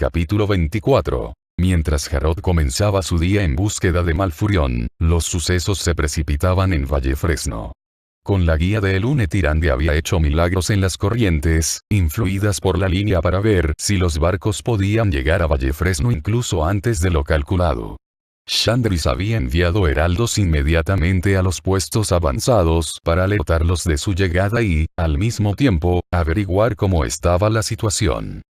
Capítulo 24. Mientras Harrod comenzaba su día en búsqueda de Malfurion, los sucesos se precipitaban en Vallefresno. Con la guía de Elune, Tyrande había hecho milagros en las corrientes, influidas por la línea, para ver si los barcos podían llegar a Vallefresno incluso antes de lo calculado. Shandris había enviado heraldos inmediatamente a los puestos avanzados para alertarlos de su llegada y, al mismo tiempo, averiguar cómo estaba la situación.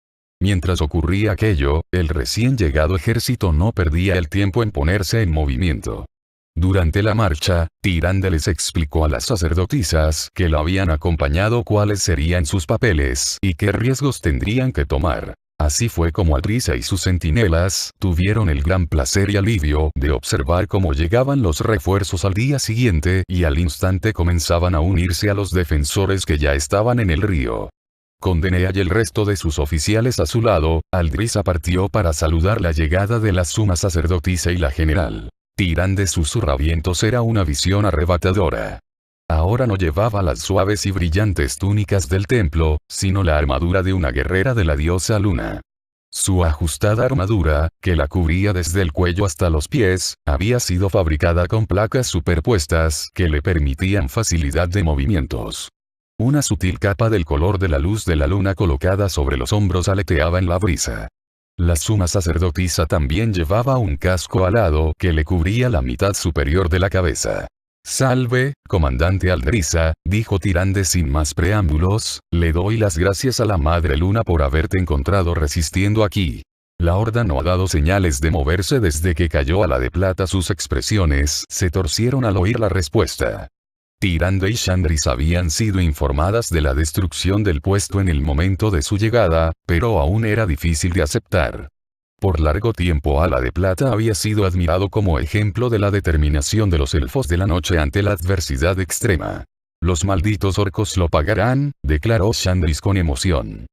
Mientras ocurría aquello, el recién llegado ejército no perdía el tiempo en ponerse en movimiento. Durante la marcha, Tyrande les explicó a las sacerdotisas que lo habían acompañado cuáles serían sus papeles y qué riesgos tendrían que tomar. Así fue como Aldrisa y sus centinelas tuvieron el gran placer y alivio de observar cómo llegaban los refuerzos al día siguiente y al instante comenzaban a unirse a los defensores que ya estaban en el río. Con Denea y el resto de sus oficiales a su lado, Aldrisa partió para saludar la llegada de la suma sacerdotisa y la general. Tyrande's susurravientos era una visión arrebatadora. Ahora no llevaba las suaves y brillantes túnicas del templo, sino la armadura de una guerrera de la diosa Luna. Su ajustada armadura, que la cubría desde el cuello hasta los pies, había sido fabricada con placas superpuestas que le permitían facilidad de movimientos. Una sutil capa del color de la luz de la luna colocada sobre los hombros aleteaba en la brisa. La suma sacerdotisa también llevaba un casco alado que le cubría la mitad superior de la cabeza. «Salve, comandante Aldrisa», dijo Tyrande sin más preámbulos, «le doy las gracias a la Madre Luna por haberte encontrado resistiendo aquí». La horda no ha dado señales de moverse desde que cayó a la de plata. Sus expresiones se torcieron al oír la respuesta. Tyrande y Shandris habían sido informadas de la destrucción del puesto en el momento de su llegada, pero aún era difícil de aceptar. Por largo tiempo Ala de Plata había sido admirado como ejemplo de la determinación de los elfos de la noche ante la adversidad extrema. «Los malditos orcos lo pagarán», declaró Shandris con emoción.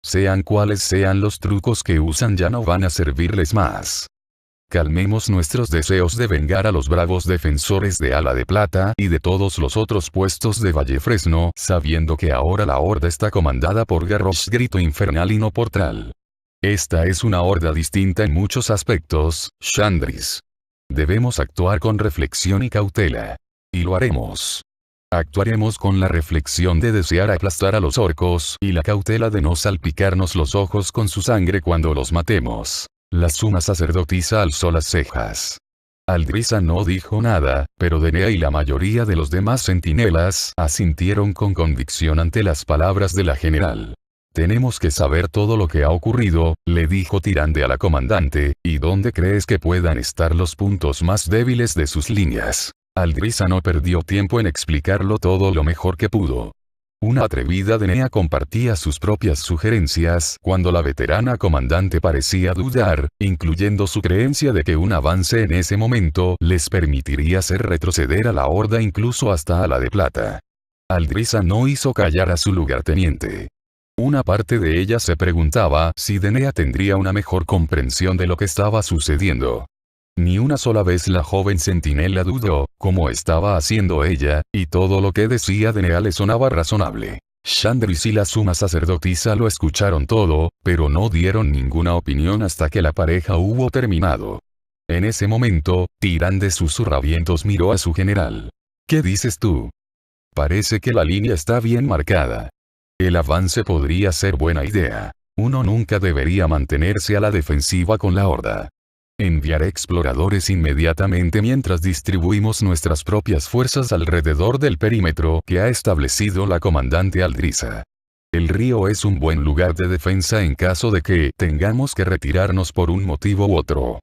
«Sean cuales sean los trucos que usan, ya no van a servirles más. Calmemos nuestros deseos de vengar a los bravos defensores de Ala de Plata y de todos los otros puestos de Vallefresno, sabiendo que ahora la horda está comandada por Garrosh, grito infernal y no por Thrall. Esta es una horda distinta en muchos aspectos, Shandris. Debemos actuar con reflexión y cautela. Y lo haremos. Actuaremos con la reflexión de desear aplastar a los orcos y la cautela de no salpicarnos los ojos con su sangre cuando los matemos». La suma sacerdotisa alzó las cejas. Aldrisa no dijo nada, pero Denea y la mayoría de los demás centinelas asintieron con convicción ante las palabras de la general. «Tenemos que saber todo lo que ha ocurrido», le dijo Tyrande a la comandante, «¿y dónde crees que puedan estar los puntos más débiles de sus líneas?». Aldrisa no perdió tiempo en explicarlo todo lo mejor que pudo. Una atrevida Denea compartía sus propias sugerencias cuando la veterana comandante parecía dudar, incluyendo su creencia de que un avance en ese momento les permitiría hacer retroceder a la horda incluso hasta Ala de Plata. Aldrisa no hizo callar a su lugarteniente. Una parte de ella se preguntaba si Denea tendría una mejor comprensión de lo que estaba sucediendo. Ni una sola vez la joven centinela dudó, como estaba haciendo ella, y todo lo que decía Denea le sonaba razonable. Shandris y la suma sacerdotisa lo escucharon todo, pero no dieron ninguna opinión hasta que la pareja hubo terminado. En ese momento, Tyrande susurravientos miró a su general. «¿Qué dices tú? Parece que la línea está bien marcada. El avance podría ser buena idea. Uno nunca debería mantenerse a la defensiva con la horda. Enviaré exploradores inmediatamente mientras distribuimos nuestras propias fuerzas alrededor del perímetro que ha establecido la comandante Aldrisa. El río es un buen lugar de defensa en caso de que tengamos que retirarnos por un motivo u otro.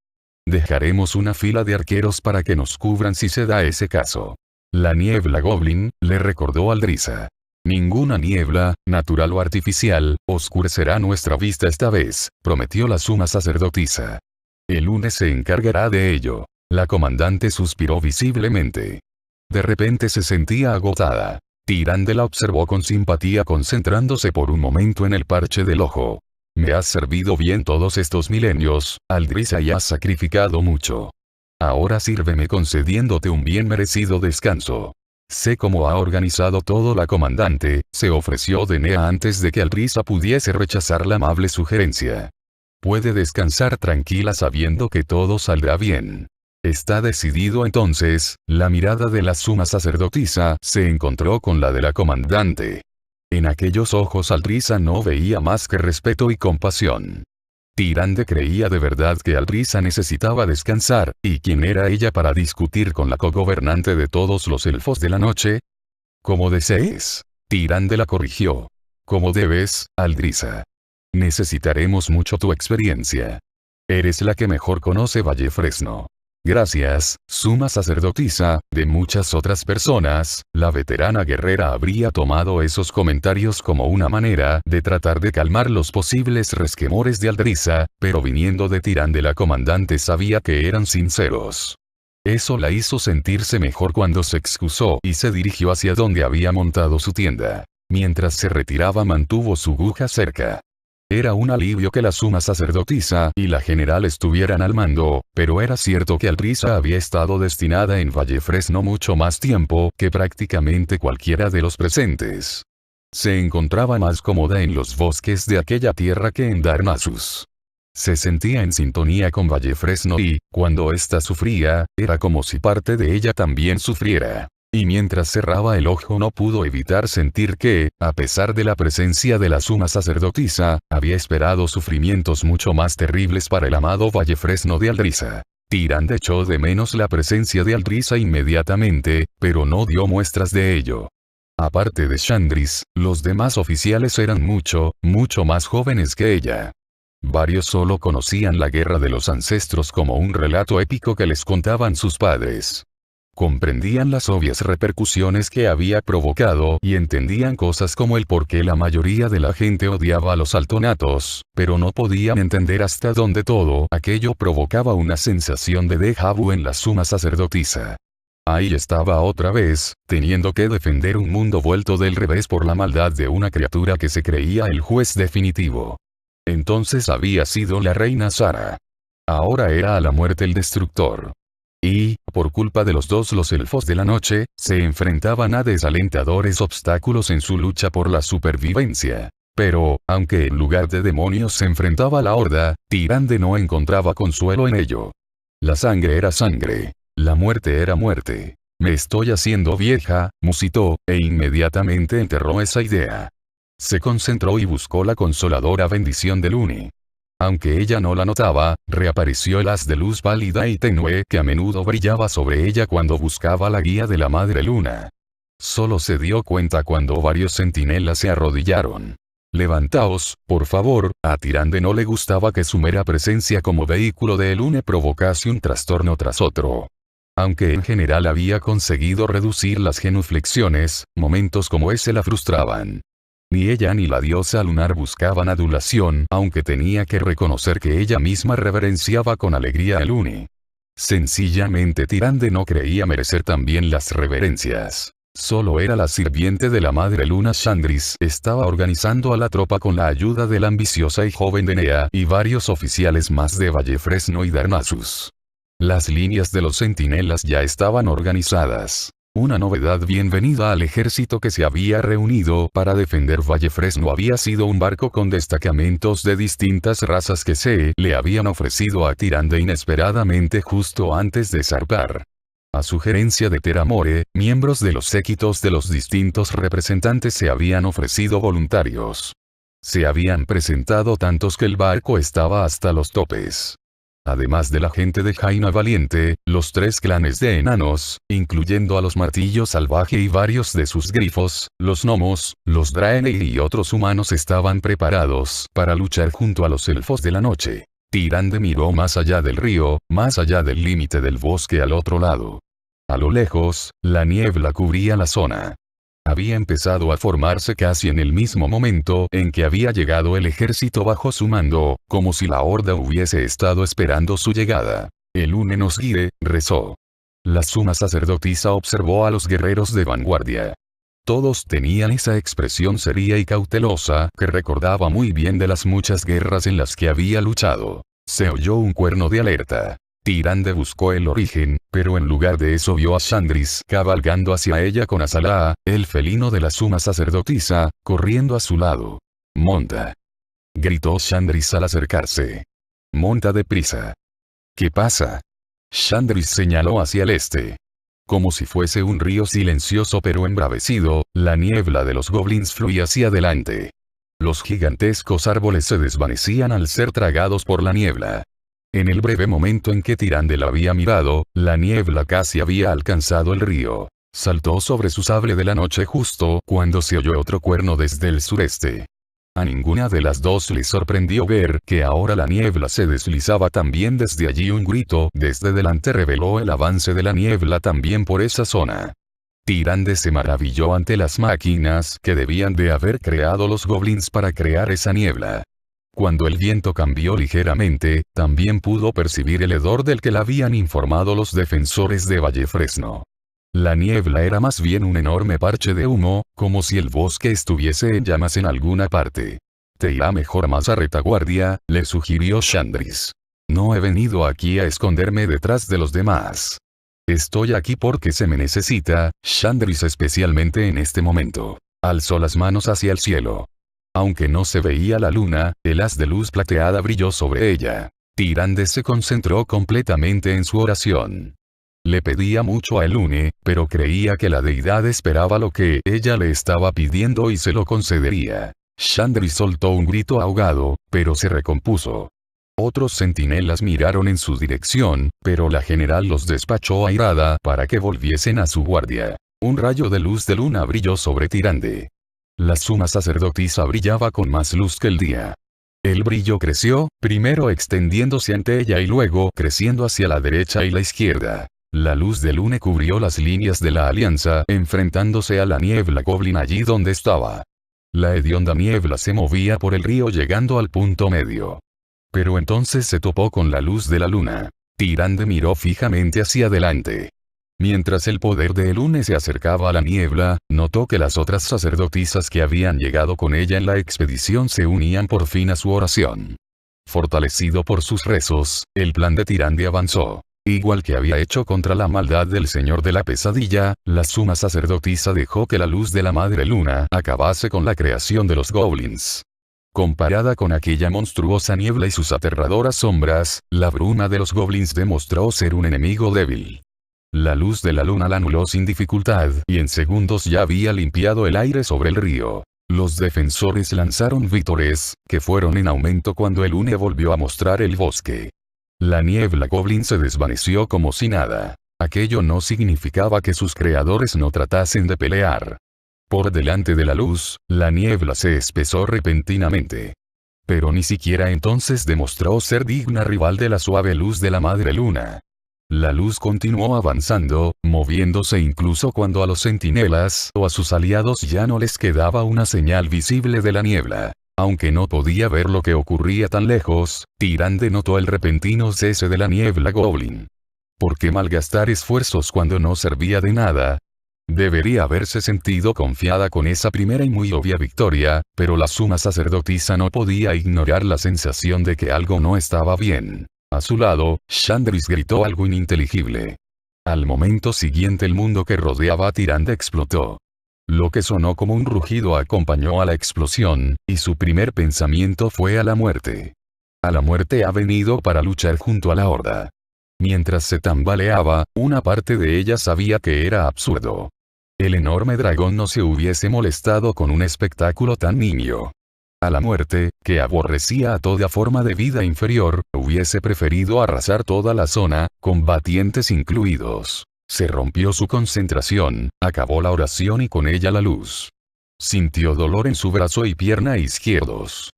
Dejaremos una fila de arqueros para que nos cubran si se da ese caso». «La niebla Goblin», le recordó Aldrisa. «Ninguna niebla, natural o artificial, oscurecerá nuestra vista esta vez», prometió la suma sacerdotisa. «El lunes se encargará de ello». La comandante suspiró visiblemente. De repente se sentía agotada. Tyrande la observó con simpatía, concentrándose por un momento en el parche del ojo. «Me has servido bien todos estos milenios, Aldrisa, y has sacrificado mucho. Ahora sírveme concediéndote un bien merecido descanso». «Sé cómo ha organizado todo la comandante», se ofreció Denea antes de que Aldrisa pudiese rechazar la amable sugerencia. puede descansar tranquila sabiendo que todo saldrá bien. Está decidido entonces, la mirada de la suma sacerdotisa se encontró con la de la comandante. En aquellos ojos Aldrisa no veía más que respeto y compasión. Tyrande creía de verdad que Aldrisa necesitaba descansar, ¿y quién era ella para discutir con la cogobernante de todos los elfos de la noche? Como desees. Tyrande la corrigió. Como debes, Aldrisa. Necesitaremos mucho tu experiencia. Eres la que mejor conoce Vallefresno. Gracias, suma sacerdotisa, de muchas otras personas, la veterana guerrera habría tomado esos comentarios como una manera de tratar de calmar los posibles resquemores de Aldrisa, pero viniendo de Tyrande la comandante sabía que eran sinceros. Eso la hizo sentirse mejor cuando se excusó y se dirigió hacia donde había montado su tienda. Mientras se retiraba mantuvo su aguja cerca. Era un alivio que la suma sacerdotisa y la general estuvieran al mando, pero era cierto que Aldrisa había estado destinada en Vallefresno mucho más tiempo que prácticamente cualquiera de los presentes. Se encontraba más cómoda en los bosques de aquella tierra que en Darnassus. Se sentía en sintonía con Vallefresno y, cuando ésta sufría, era como si parte de ella también sufriera. Y mientras cerraba el ojo no pudo evitar sentir que, a pesar de la presencia de la suma sacerdotisa, había esperado sufrimientos mucho más terribles para el amado Vallefresno de Aldrisa. Tyrande echó de menos la presencia de Aldrisa inmediatamente, pero no dio muestras de ello. Aparte de Shandris, los demás oficiales eran mucho más jóvenes que ella. Varios solo conocían la guerra de los ancestros como un relato épico que les contaban sus padres. Comprendían las obvias repercusiones que había provocado y entendían cosas como el por qué la mayoría de la gente odiaba a los altonatos, pero no podían entender hasta dónde todo aquello provocaba una sensación de déjà vu en la suma sacerdotisa. Ahí estaba otra vez, teniendo que defender un mundo vuelto del revés por la maldad de una criatura que se creía el juez definitivo. Entonces había sido la reina Sara. Ahora era a la muerte el destructor. Y, por culpa de los dos los elfos de la noche, se enfrentaban a desalentadores obstáculos en su lucha por la supervivencia. Pero, aunque en lugar de demonios se enfrentaba a la horda, Tyrande no encontraba consuelo en ello. La sangre era sangre. La muerte era muerte. Me estoy haciendo vieja, musitó, e inmediatamente enterró esa idea. Se concentró y buscó la consoladora bendición de Lune. Aunque ella no la notaba, reapareció el haz de luz pálida y tenue que a menudo brillaba sobre ella cuando buscaba la guía de la Madre Luna. Solo se dio cuenta cuando varios centinelas se arrodillaron. Levantaos, por favor. A Tyrande no le gustaba que su mera presencia como vehículo de Lune provocase un trastorno tras otro. Aunque en general había conseguido reducir las genuflexiones, momentos como ese la frustraban. Ni ella ni la diosa lunar buscaban adulación, aunque tenía que reconocer que ella misma reverenciaba con alegría a Lune. Sencillamente Tyrande no creía merecer también las reverencias. Solo era la sirviente de la Madre Luna. Shandris estaba organizando a la tropa con la ayuda de la ambiciosa y joven Denea y varios oficiales más de Vallefresno y Darnassus. Las líneas de los centinelas ya estaban organizadas. Una novedad bienvenida al ejército que se había reunido para defender Vallefresno había sido un barco con destacamentos de distintas razas que se le habían ofrecido a Tyrande inesperadamente justo antes de zarpar. A sugerencia de Teramore, miembros de los séquitos de los distintos representantes se habían ofrecido voluntarios. Se habían presentado tantos que el barco estaba hasta los topes. Además de la gente de Jaina Valiente, los 3 clanes de enanos, incluyendo a los Martillo Salvaje y varios de sus grifos, los gnomos, los Draenei y otros humanos estaban preparados para luchar junto a los elfos de la noche. Tyrande miró más allá del río, más allá del límite del bosque al otro lado. A lo lejos, la niebla cubría la zona. Había empezado a formarse casi en el mismo momento en que había llegado el ejército bajo su mando, como si la horda hubiese estado esperando su llegada. El Lune nos guíe, rezó. La suma sacerdotisa observó a los guerreros de vanguardia. Todos tenían esa expresión seria y cautelosa que recordaba muy bien de las muchas guerras en las que había luchado. Se oyó un cuerno de alerta. Tyrande buscó el origen, pero en lugar de eso vio a Shandris cabalgando hacia ella con Azalaa, el felino de la suma sacerdotisa, corriendo a su lado. «Monta», gritó Shandris al acercarse. monta deprisa. ¿Qué pasa? Chandris señaló hacia el este. Como si fuese un río silencioso pero embravecido, la niebla de los goblins fluía hacia adelante. Los gigantescos árboles se desvanecían al ser tragados por la niebla. En el breve momento en que Tyrande la había mirado, la niebla casi había alcanzado el río. Saltó sobre su sable de la noche justo cuando se oyó otro cuerno desde el sureste. A ninguna de las dos le sorprendió ver que ahora la niebla se deslizaba también desde allí. Un grito desde delante reveló el avance de la niebla también por esa zona. Tyrande se maravilló ante las máquinas que debían de haber creado los goblins para crear esa niebla. Cuando el viento cambió ligeramente, también pudo percibir el hedor del que la habían informado los defensores de Vallefresno. La niebla era más bien un enorme parche de humo, como si el bosque estuviese en llamas en alguna parte. Te irá mejor más a retaguardia, le sugirió Chandris. No he venido aquí a esconderme detrás de los demás. Estoy aquí porque se me necesita, Chandris, especialmente en este momento. Alzó las manos hacia el cielo. Aunque no se veía la luna, el haz de luz plateada brilló sobre ella. Tyrande se concentró completamente en su oración. Le pedía mucho a Elune, pero creía que la deidad esperaba lo que ella le estaba pidiendo y se lo concedería. Chandris soltó un grito ahogado, pero se recompuso. Otros centinelas miraron en su dirección, pero la general los despachó airada para que volviesen a su guardia. Un rayo de luz de luna brilló sobre Tyrande. La suma sacerdotisa brillaba con más luz que el día. El brillo creció, primero extendiéndose ante ella y luego creciendo hacia la derecha y la izquierda. La luz de luna cubrió las líneas de la alianza, enfrentándose a la niebla goblin allí donde estaba. La hedionda niebla se movía por el río llegando al punto medio. Pero entonces se topó con la luz de la luna. Tyrande miró fijamente hacia adelante. Mientras el poder de Elune se acercaba a la niebla, notó que las otras sacerdotisas que habían llegado con ella en la expedición se unían por fin a su oración. Fortalecido por sus rezos, el plan de Tyrande avanzó. Igual que había hecho contra la maldad del Señor de la Pesadilla, la suma sacerdotisa dejó que la luz de la Madre Luna acabase con la creación de los goblins. Comparada con aquella monstruosa niebla y sus aterradoras sombras, la bruma de los goblins demostró ser un enemigo débil. La luz de la luna la anuló sin dificultad y en segundos ya había limpiado el aire sobre el río. Los defensores lanzaron vítores, que fueron en aumento cuando Elune volvió a mostrar el bosque. La niebla goblin se desvaneció como si nada. Aquello no significaba que sus creadores no tratasen de pelear. Por delante de la luz, la niebla se espesó repentinamente. Pero ni siquiera entonces demostró ser digna rival de la suave luz de la Madre Luna. La luz continuó avanzando, moviéndose incluso cuando a los centinelas o a sus aliados ya no les quedaba una señal visible de la niebla. Aunque no podía ver lo que ocurría tan lejos, Tyrande notó el repentino cese de la niebla goblin. ¿Por qué malgastar esfuerzos cuando no servía de nada? Debería haberse sentido confiada con esa primera y muy obvia victoria, pero la suma sacerdotisa no podía ignorar la sensación de que algo no estaba bien. A su lado, Chandris gritó algo ininteligible. Al momento siguiente el mundo que rodeaba a Tyrande explotó. Lo que sonó como un rugido acompañó a la explosión, y su primer pensamiento fue a la muerte. A la muerte ha venido para luchar junto a la horda. Mientras se tambaleaba, una parte de ella sabía que era absurdo. El enorme dragón no se hubiese molestado con un espectáculo tan nimio. A la muerte, que aborrecía a toda forma de vida inferior, hubiese preferido arrasar toda la zona, combatientes incluidos. Se rompió su concentración, acabó la oración y con ella la luz. Sintió dolor en su brazo y pierna izquierdos.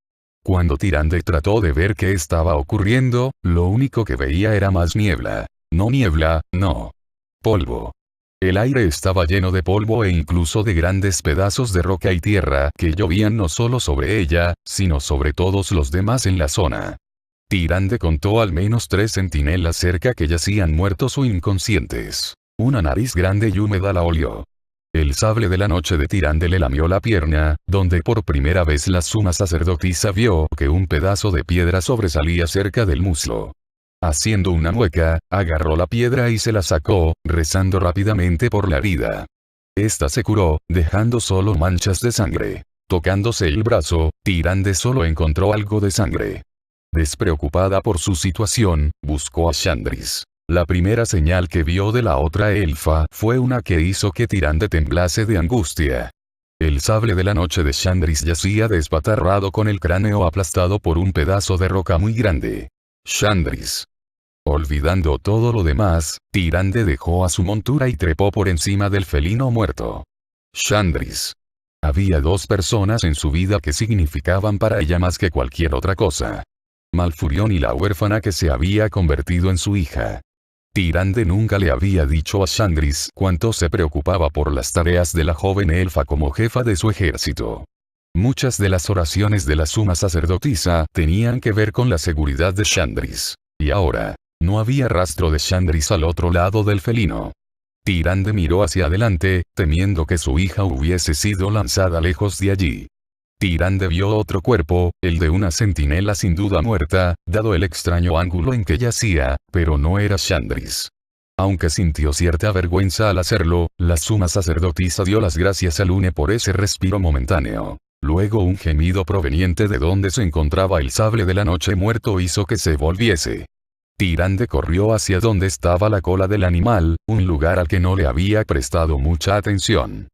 Cuando Tyrande trató de ver qué estaba ocurriendo, lo único que veía era más niebla. No niebla, no. Polvo. El aire estaba lleno de polvo e incluso de grandes pedazos de roca y tierra que llovían no solo sobre ella, sino sobre todos los demás en la zona. Tyrande contó al menos 3 centinelas cerca que yacían muertos o inconscientes. Una nariz grande y húmeda la olió. El sable de la noche de Tyrande le lamió la pierna, donde por primera vez la suma sacerdotisa vio que un pedazo de piedra sobresalía cerca del muslo. Haciendo una mueca, agarró la piedra y se la sacó, rezando rápidamente por la herida. Esta se curó, dejando solo manchas de sangre. Tocándose el brazo, Tyrande solo encontró algo de sangre. Despreocupada por su situación, buscó a Shandris. La primera señal que vio de la otra elfa fue una que hizo que Tyrande temblase de angustia. El sable de la noche de Shandris yacía despatarrado con el cráneo aplastado por un pedazo de roca muy grande. Shandris. Olvidando todo lo demás, Tyrande dejó a su montura y trepó por encima del felino muerto. Shandris. Había dos personas en su vida que significaban para ella más que cualquier otra cosa. Malfurion y la huérfana que se había convertido en su hija. Tyrande nunca le había dicho a Shandris cuánto se preocupaba por las tareas de la joven elfa como jefa de su ejército. Muchas de las oraciones de la suma sacerdotisa tenían que ver con la seguridad de Shandris. Y ahora, no había rastro de Shandris al otro lado del felino. Tyrande miró hacia adelante, temiendo que su hija hubiese sido lanzada lejos de allí. Tyrande vio otro cuerpo, el de una centinela sin duda muerta, dado el extraño ángulo en que yacía, pero no era Shandris. Aunque sintió cierta vergüenza al hacerlo, la suma sacerdotisa dio las gracias a Lune por ese respiro momentáneo. Luego un gemido proveniente de donde se encontraba el sable de la noche muerto hizo que se volviese. Tyrande corrió hacia donde estaba la cola del animal, un lugar al que no le había prestado mucha atención.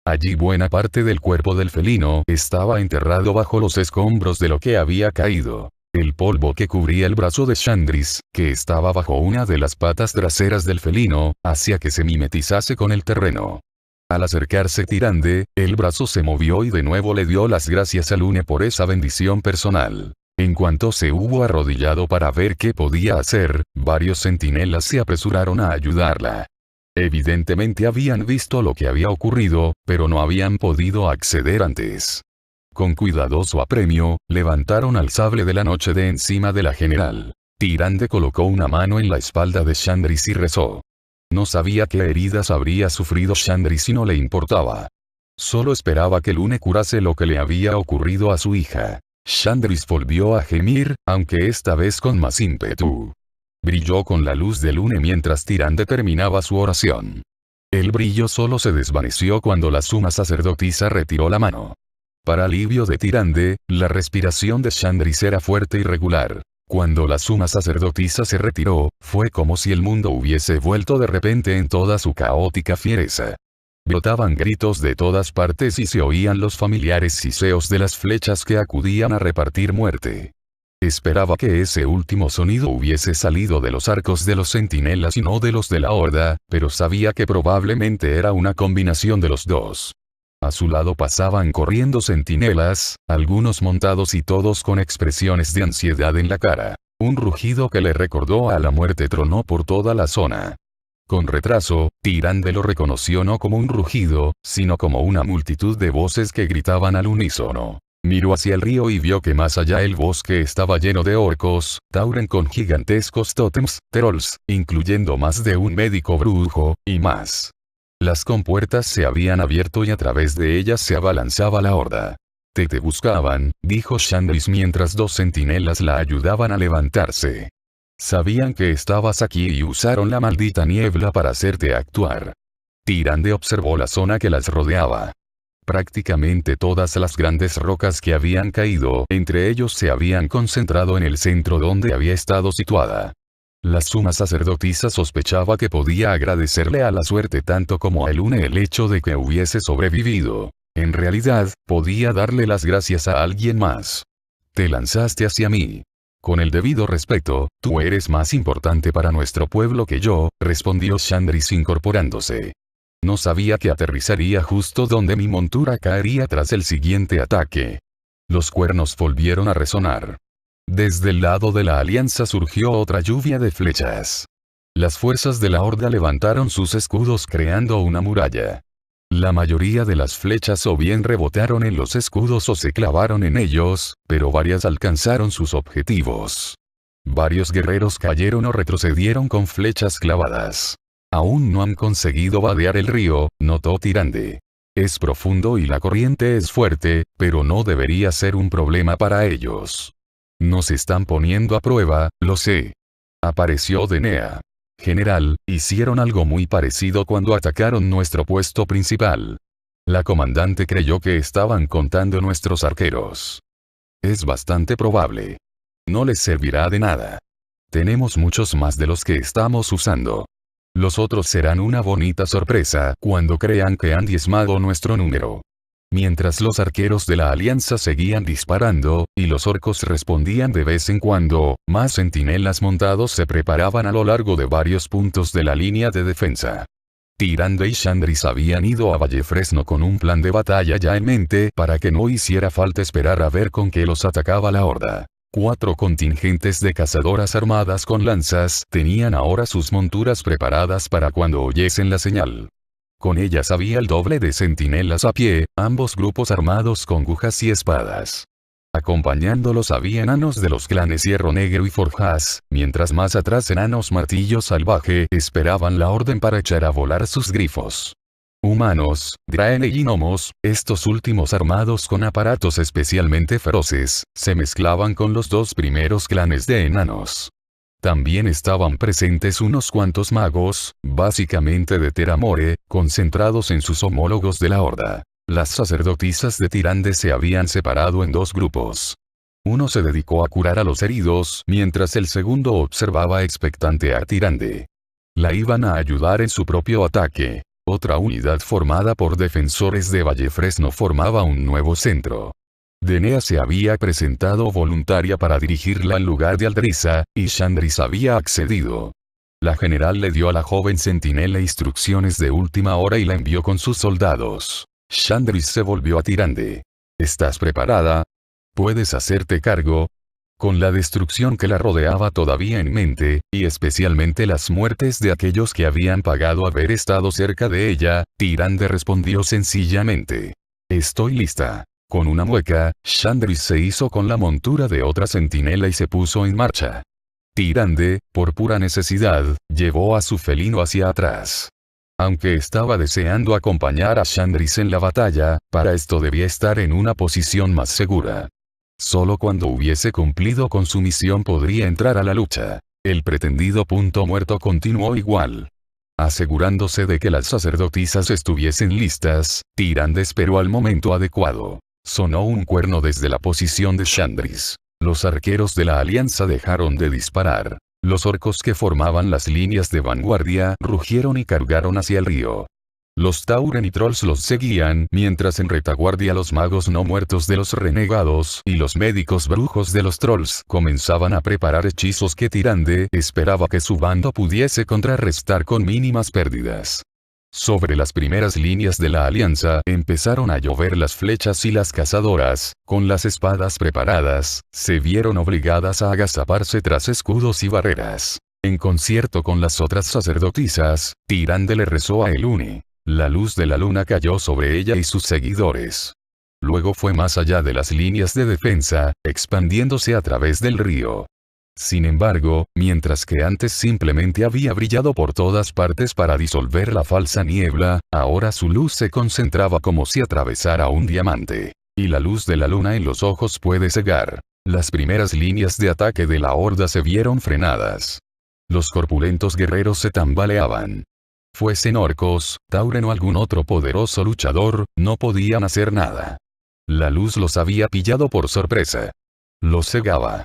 Allí buena parte del cuerpo del felino estaba enterrado bajo los escombros de lo que había caído. El polvo que cubría el brazo de Shandris, que estaba bajo una de las patas traseras del felino, hacía que se mimetizase con el terreno. Al acercarse Tyrande, el brazo se movió y de nuevo le dio las gracias a Lune por esa bendición personal. En cuanto se hubo arrodillado para ver qué podía hacer, varios centinelas se apresuraron a ayudarla. Evidentemente habían visto lo que había ocurrido, pero no habían podido acceder antes. Con cuidadoso apremio, levantaron al sable de la noche de encima de la general. Tyrande colocó una mano en la espalda de Shandris y rezó. No sabía qué heridas habría sufrido Shandris y no le importaba. Solo esperaba que Lune curase lo que le había ocurrido a su hija. Shandris volvió a gemir, aunque esta vez con más ímpetu. Brilló con la luz de Lune mientras Tyrande terminaba su oración. El brillo solo se desvaneció cuando la suma sacerdotisa retiró la mano. Para alivio de Tyrande, la respiración de Shandris era fuerte y regular. Cuando la suma sacerdotisa se retiró, fue como si el mundo hubiese vuelto de repente en toda su caótica fiereza. Brotaban gritos de todas partes y se oían los familiares siseos de las flechas que acudían a repartir muerte. Esperaba que ese último sonido hubiese salido de los arcos de los centinelas y no de los de la horda, pero sabía que probablemente era una combinación de los dos. A su lado pasaban corriendo centinelas, algunos montados y todos con expresiones de ansiedad en la cara. Un rugido que le recordó a la muerte tronó por toda la zona. Con retraso, Tyrande lo reconoció no como un rugido, sino como una multitud de voces que gritaban al unísono. Miró hacia el río y vio que más allá el bosque estaba lleno de orcos, tauren con gigantescos tótems, trolls, incluyendo más de un médico brujo, y más. Las compuertas se habían abierto y a través de ellas se abalanzaba la horda. Te buscaban, dijo Shandris mientras dos centinelas la ayudaban a levantarse. Sabían que estabas aquí y usaron la maldita niebla para hacerte actuar. Tyrande observó la zona que las rodeaba. Prácticamente todas las grandes rocas que habían caído entre ellos se habían concentrado en el centro donde había estado situada. La suma sacerdotisa sospechaba que podía agradecerle a la suerte tanto como a Lune el hecho de que hubiese sobrevivido. En realidad, podía darle las gracias a alguien más. Te lanzaste hacia mí. Con el debido respeto, tú eres más importante para nuestro pueblo que yo, respondió Shandris incorporándose. No sabía que aterrizaría justo donde mi montura caería tras el siguiente ataque. Los cuernos volvieron a resonar. Desde el lado de la alianza surgió otra lluvia de flechas. Las fuerzas de la horda levantaron sus escudos creando una muralla. La mayoría de las flechas o bien rebotaron en los escudos o se clavaron en ellos, pero varias alcanzaron sus objetivos. Varios guerreros cayeron o retrocedieron con flechas clavadas. Aún no han conseguido vadear el río, notó Tyrande. Es profundo y la corriente es fuerte, pero no debería ser un problema para ellos. Nos están poniendo a prueba, lo sé. Apareció Denea. General, hicieron algo muy parecido cuando atacaron nuestro puesto principal. La comandante creyó que estaban contando nuestros arqueros. Es bastante probable. No les servirá de nada. Tenemos muchos más de los que estamos usando. Los otros serán una bonita sorpresa cuando crean que han diezmado nuestro número. Mientras los arqueros de la alianza seguían disparando, y los orcos respondían de vez en cuando, más centinelas montados se preparaban a lo largo de varios puntos de la línea de defensa. Tyrande y Shandris habían ido a Vallefresno con un plan de batalla ya en mente para que no hiciera falta esperar a ver con qué los atacaba la horda. 4 contingentes de cazadoras armadas con lanzas tenían ahora sus monturas preparadas para cuando oyesen la señal. Con ellas había el doble de centinelas a pie, ambos grupos armados con agujas y espadas. Acompañándolos había enanos de los clanes Hierro Negro y Forjas, mientras más atrás enanos Martillo Salvaje esperaban la orden para echar a volar sus grifos. Humanos, Draenei y gnomos, estos últimos armados con aparatos especialmente feroces, se mezclaban con los 2 primeros clanes de enanos. También estaban presentes unos cuantos magos, básicamente de Teramore, concentrados en sus homólogos de la horda. Las sacerdotisas de Tyrande se habían separado en 2 grupos. Uno se dedicó a curar a los heridos, mientras el segundo observaba expectante a Tyrande. La iban a ayudar en su propio ataque. Otra unidad formada por defensores de Vallefresno formaba un nuevo centro. Denea se había presentado voluntaria para dirigirla en lugar de Aldrisa, y Shandris había accedido. La general le dio a la joven centinela instrucciones de última hora y la envió con sus soldados. Shandris se volvió a Tyrande. ¿Estás preparada? ¿Puedes hacerte cargo? Con la destrucción que la rodeaba todavía en mente, y especialmente las muertes de aquellos que habían pagado haber estado cerca de ella, Tyrande respondió sencillamente. Estoy lista. Con una mueca, Shandris se hizo con la montura de otra centinela y se puso en marcha. Tyrande, por pura necesidad, llevó a su felino hacia atrás. Aunque estaba deseando acompañar a Shandris en la batalla, para esto debía estar en una posición más segura. Solo cuando hubiese cumplido con su misión podría entrar a la lucha. El pretendido punto muerto continuó igual. Asegurándose de que las sacerdotisas estuviesen listas, Tyrande esperó al momento adecuado. Sonó un cuerno desde la posición de Shandris. Los arqueros de la alianza dejaron de disparar. Los orcos que formaban las líneas de vanguardia rugieron y cargaron hacia el río. Los Tauren y Trolls los seguían, mientras en retaguardia los magos no muertos de los renegados y los médicos brujos de los Trolls comenzaban a preparar hechizos que Tyrande esperaba que su bando pudiese contrarrestar con mínimas pérdidas. Sobre las primeras líneas de la alianza empezaron a llover las flechas y las cazadoras, con las espadas preparadas, se vieron obligadas a agazaparse tras escudos y barreras. En concierto con las otras sacerdotisas, Tyrande le rezó a Elune. La luz de la luna cayó sobre ella y sus seguidores. Luego fue más allá de las líneas de defensa, expandiéndose a través del río. Sin embargo, mientras que antes simplemente había brillado por todas partes para disolver la falsa niebla, ahora su luz se concentraba como si atravesara un diamante. Y la luz de la luna en los ojos puede cegar. Las primeras líneas de ataque de la horda se vieron frenadas. Los corpulentos guerreros se tambaleaban. Fuesen orcos, Tauren o algún otro poderoso luchador, no podían hacer nada. La luz los había pillado por sorpresa. Los cegaba.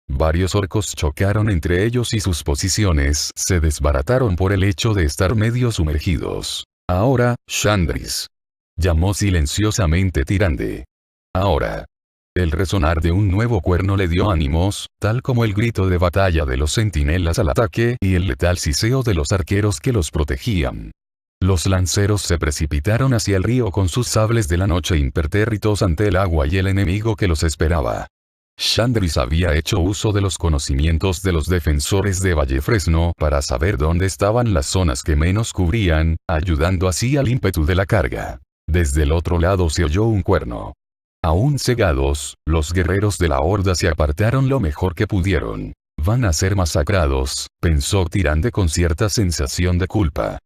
Varios orcos chocaron entre ellos y sus posiciones se desbarataron por el hecho de estar medio sumergidos. Ahora, Shandris. Llamó silenciosamente Tyrande. Ahora. El resonar de un nuevo cuerno le dio ánimos, tal como el grito de batalla de los centinelas al ataque y el letal siseo de los arqueros que los protegían. Los lanceros se precipitaron hacia el río con sus sables de la noche impertérritos ante el agua y el enemigo que los esperaba. Shandris había hecho uso de los conocimientos de los defensores de Vallefresno para saber dónde estaban las zonas que menos cubrían, ayudando así al ímpetu de la carga. Desde el otro lado se oyó un cuerno. Aún cegados, los guerreros de la horda se apartaron lo mejor que pudieron. Van a ser masacrados, pensó Tyrande con cierta sensación de culpa.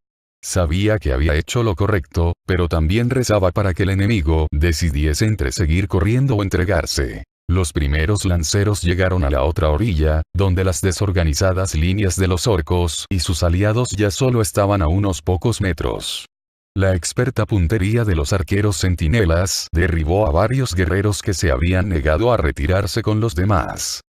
Sabía que había hecho lo correcto, pero también rezaba para que el enemigo decidiese entre seguir corriendo o entregarse. Los primeros lanceros llegaron a la otra orilla, donde las desorganizadas líneas de los orcos y sus aliados ya solo estaban a unos pocos metros. La experta puntería de los arqueros centinelas derribó a varios guerreros que se habían negado a retirarse con los demás.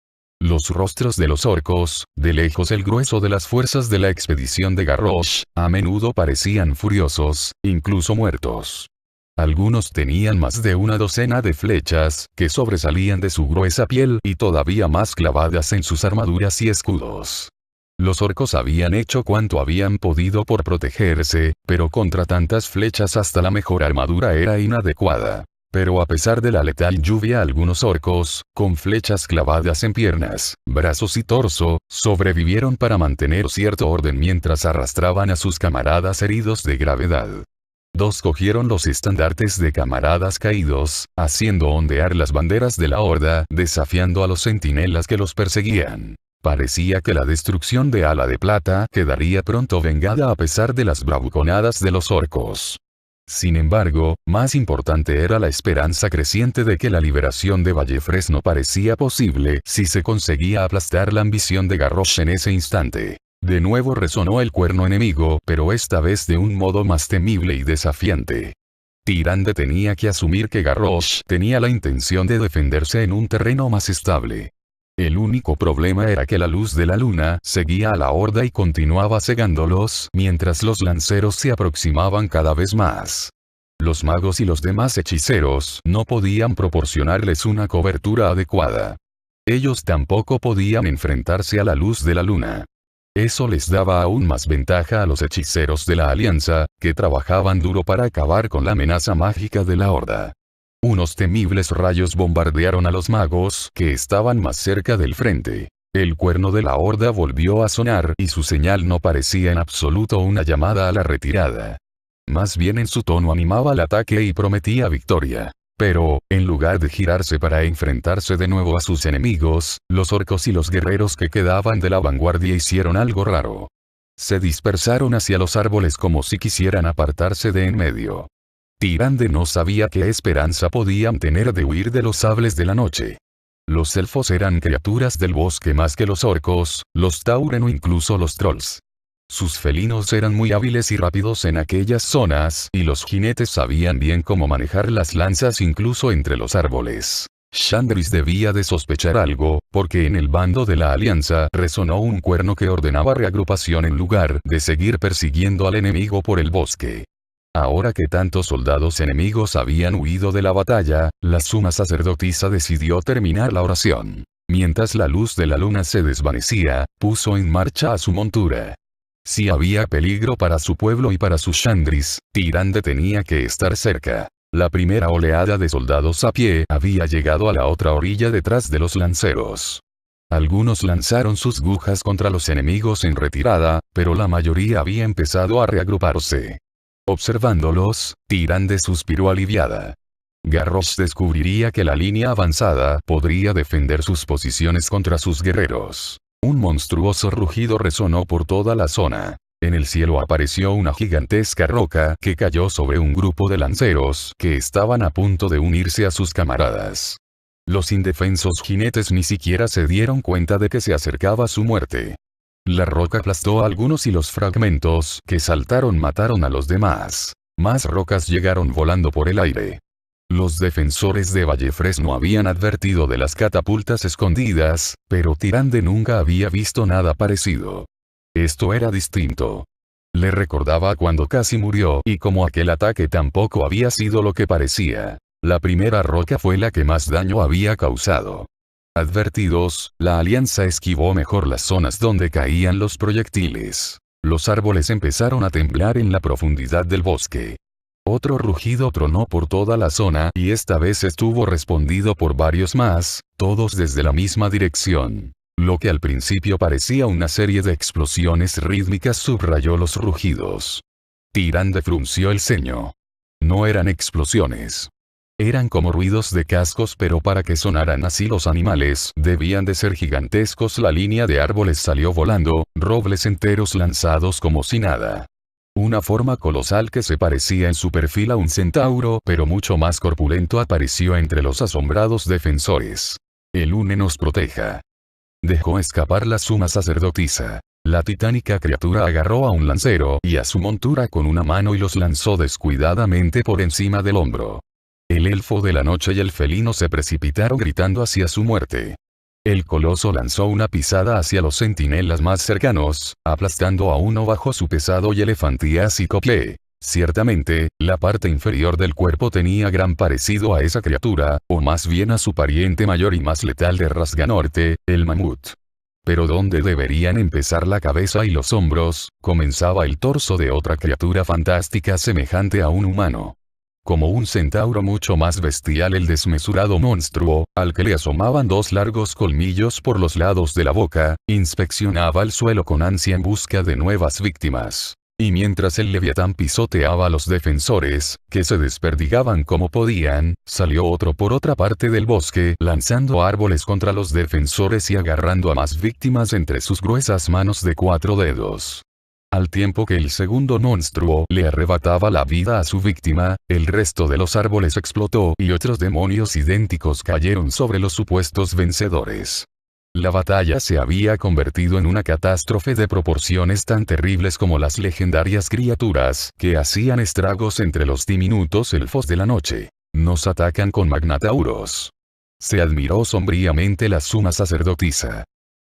Los rostros de los orcos, de lejos el grueso de las fuerzas de la expedición de Garrosh, a menudo parecían furiosos, incluso muertos. Algunos tenían más de una docena de flechas, que sobresalían de su gruesa piel y todavía más clavadas en sus armaduras y escudos. Los orcos habían hecho cuanto habían podido por protegerse, pero contra tantas flechas hasta la mejor armadura era inadecuada. Pero a pesar de la letal lluvia, algunos orcos, con flechas clavadas en piernas, brazos y torso, sobrevivieron para mantener cierto orden mientras arrastraban a sus camaradas heridos de gravedad. Dos cogieron los estandartes de camaradas caídos, haciendo ondear las banderas de la horda, desafiando a los centinelas que los perseguían. Parecía que la destrucción de Ala de Plata quedaría pronto vengada a pesar de las bravuconadas de los orcos. Sin embargo, más importante era la esperanza creciente de que la liberación de Vallefresno parecía posible si se conseguía aplastar la ambición de Garrosh en ese instante. De nuevo resonó el cuerno enemigo, pero esta vez de un modo más temible y desafiante. Tyrande tenía que asumir que Garrosh tenía la intención de defenderse en un terreno más estable. El único problema era que la luz de la luna seguía a la horda y continuaba cegándolos mientras los lanceros se aproximaban cada vez más. Los magos y los demás hechiceros no podían proporcionarles una cobertura adecuada. Ellos tampoco podían enfrentarse a la luz de la luna. Eso les daba aún más ventaja a los hechiceros de la Alianza, que trabajaban duro para acabar con la amenaza mágica de la horda. Unos temibles rayos bombardearon a los magos que estaban más cerca del frente. El cuerno de la horda volvió a sonar y su señal no parecía en absoluto una llamada a la retirada. Más bien en su tono animaba el ataque y prometía victoria. Pero, en lugar de girarse para enfrentarse de nuevo a sus enemigos, los orcos y los guerreros que quedaban de la vanguardia hicieron algo raro. Se dispersaron hacia los árboles como si quisieran apartarse de en medio. Tyrande no sabía qué esperanza podían tener de huir de los sables de la noche. Los elfos eran criaturas del bosque más que los orcos, los tauren o incluso los trolls. Sus felinos eran muy hábiles y rápidos en aquellas zonas, y los jinetes sabían bien cómo manejar las lanzas incluso entre los árboles. Shandris debía de sospechar algo, porque en el bando de la Alianza resonó un cuerno que ordenaba reagrupación en lugar de seguir persiguiendo al enemigo por el bosque. Ahora que tantos soldados enemigos habían huido de la batalla, la suma sacerdotisa decidió terminar la oración. Mientras la luz de la luna se desvanecía, puso en marcha a su montura. Si había peligro para su pueblo y para sus Shandris, Tyrande tenía que estar cerca. La primera oleada de soldados a pie había llegado a la otra orilla detrás de los lanceros. Algunos lanzaron sus gujas contra los enemigos en retirada, pero la mayoría había empezado a reagruparse. Observándolos, Tyrande suspiró aliviada. Garrosh descubriría que la línea avanzada podría defender sus posiciones contra sus guerreros. Un monstruoso rugido resonó por toda la zona. En el cielo apareció una gigantesca roca que cayó sobre un grupo de lanceros que estaban a punto de unirse a sus camaradas. Los indefensos jinetes ni siquiera se dieron cuenta de que se acercaba su muerte. La roca aplastó a algunos y los fragmentos que saltaron mataron a los demás. Más rocas llegaron volando por el aire. Los defensores de Vallefresno habían advertido de las catapultas escondidas, pero Tyrande nunca había visto nada parecido. Esto era distinto. Le recordaba cuando casi murió y como aquel ataque tampoco había sido lo que parecía. La primera roca fue la que más daño había causado. Advertidos, la Alianza esquivó mejor las zonas donde caían los proyectiles. Los árboles empezaron a temblar en la profundidad del bosque. Otro rugido tronó por toda la zona y esta vez estuvo respondido por varios más, todos desde la misma dirección. Lo que al principio parecía una serie de explosiones rítmicas subrayó los rugidos. Tyrande frunció el ceño. No eran explosiones. Eran como ruidos de cascos, pero para que sonaran así los animales debían de ser gigantescos. La línea de árboles salió volando, robles enteros lanzados como si nada. Una forma colosal que se parecía en su perfil a un centauro pero mucho más corpulento apareció entre los asombrados defensores. El Une nos proteja. Dejó escapar la suma sacerdotisa. La titánica criatura agarró a un lancero y a su montura con una mano y los lanzó descuidadamente por encima del hombro. El elfo de la noche y el felino se precipitaron gritando hacia su muerte. El coloso lanzó una pisada hacia los centinelas más cercanos, aplastando a uno bajo su pesado y elefantiásico pie. Ciertamente, la parte inferior del cuerpo tenía gran parecido a esa criatura, o más bien a su pariente mayor y más letal de Rasganorte, el mamut. Pero donde deberían empezar la cabeza y los hombros, comenzaba el torso de otra criatura fantástica semejante a un humano. Como un centauro mucho más bestial, el desmesurado monstruo, al que le asomaban dos largos colmillos por los lados de la boca, inspeccionaba el suelo con ansia en busca de nuevas víctimas. Y mientras el leviatán pisoteaba a los defensores, que se desperdigaban como podían, salió otro por otra parte del bosque, lanzando árboles contra los defensores y agarrando a más víctimas entre sus gruesas manos de 4 dedos. Al tiempo que el segundo monstruo le arrebataba la vida a su víctima, el resto de los árboles explotó y otros demonios idénticos cayeron sobre los supuestos vencedores. La batalla se había convertido en una catástrofe de proporciones tan terribles como las legendarias criaturas que hacían estragos entre los diminutos elfos de la noche. Nos atacan con magnatauros. Se admiró sombríamente la suma sacerdotisa.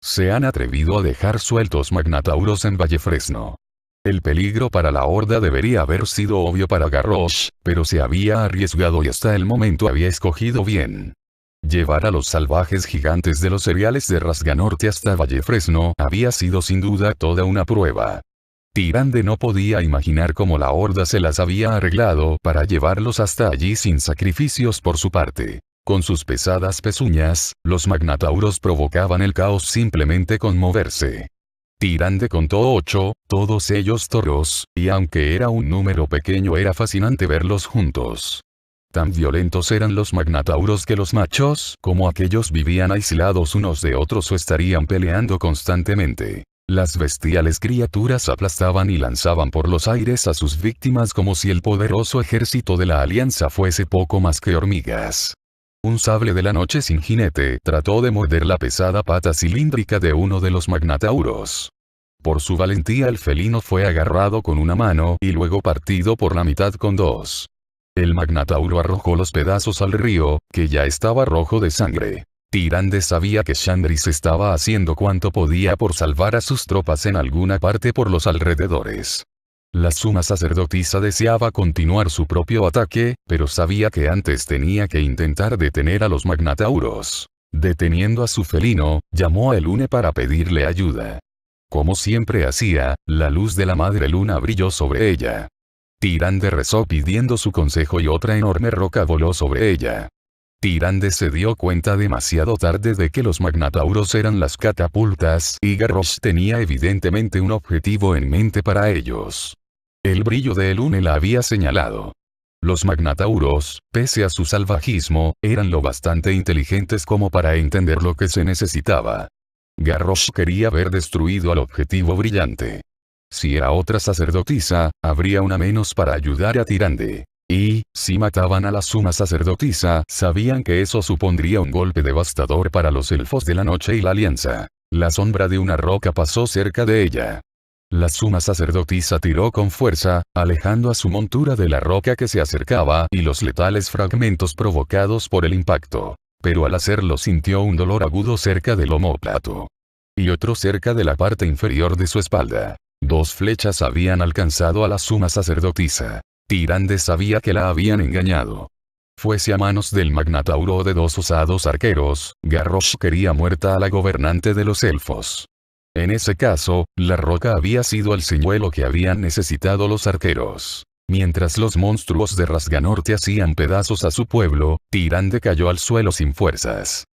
Se han atrevido a dejar sueltos magnatauros en Vallefresno. El peligro para la horda debería haber sido obvio para Garrosh, pero se había arriesgado y hasta el momento había escogido bien. Llevar a los salvajes gigantes de los cereales de Rasganorte hasta Vallefresno había sido sin duda toda una prueba. Tyrande no podía imaginar cómo la horda se las había arreglado para llevarlos hasta allí sin sacrificios por su parte. Con sus pesadas pezuñas, los magnatauros provocaban el caos simplemente con moverse. Tyrande contó 8, todos ellos toros, y aunque era un número pequeño era fascinante verlos juntos. Tan violentos eran los magnatauros que los machos, como aquellos, vivían aislados unos de otros o estarían peleando constantemente. Las bestiales criaturas aplastaban y lanzaban por los aires a sus víctimas como si el poderoso ejército de la alianza fuese poco más que hormigas. Un sable de la noche sin jinete trató de morder la pesada pata cilíndrica de uno de los magnatauros. Por su valentía el felino fue agarrado con una mano y luego partido por la mitad con 2. El magnatauro arrojó los pedazos al río, que ya estaba rojo de sangre. Tyrande sabía que Shandris estaba haciendo cuanto podía por salvar a sus tropas en alguna parte por los alrededores. La suma sacerdotisa deseaba continuar su propio ataque, pero sabía que antes tenía que intentar detener a los magnatauros. Deteniendo a su felino, llamó a Elune para pedirle ayuda. Como siempre hacía, la luz de la madre luna brilló sobre ella. Tyrande rezó pidiendo su consejo y otra enorme roca voló sobre ella. Tyrande se dio cuenta demasiado tarde de que los magnatauros eran las catapultas y Garrosh tenía evidentemente un objetivo en mente para ellos. El brillo de Elune la había señalado. Los magnatauros, pese a su salvajismo, eran lo bastante inteligentes como para entender lo que se necesitaba. Garrosh quería ver destruido al objetivo brillante. Si era otra sacerdotisa, habría una menos para ayudar a Tyrande. Y, si mataban a la suma sacerdotisa, sabían que eso supondría un golpe devastador para los elfos de la noche y la alianza. La sombra de una roca pasó cerca de ella. La suma sacerdotisa tiró con fuerza, alejando a su montura de la roca que se acercaba y los letales fragmentos provocados por el impacto. Pero al hacerlo sintió un dolor agudo cerca del omóplato. Y otro cerca de la parte inferior de su espalda. 2 flechas habían alcanzado a la suma sacerdotisa. Tyrande sabía que la habían engañado. Fuese a manos del magnatauro o de 2 osados arqueros, Garrosh quería muerta a la gobernante de los elfos. En ese caso, la roca había sido el señuelo que habían necesitado los arqueros. Mientras los monstruos de Rasganorte hacían pedazos a su pueblo, Tyrande cayó al suelo sin fuerzas.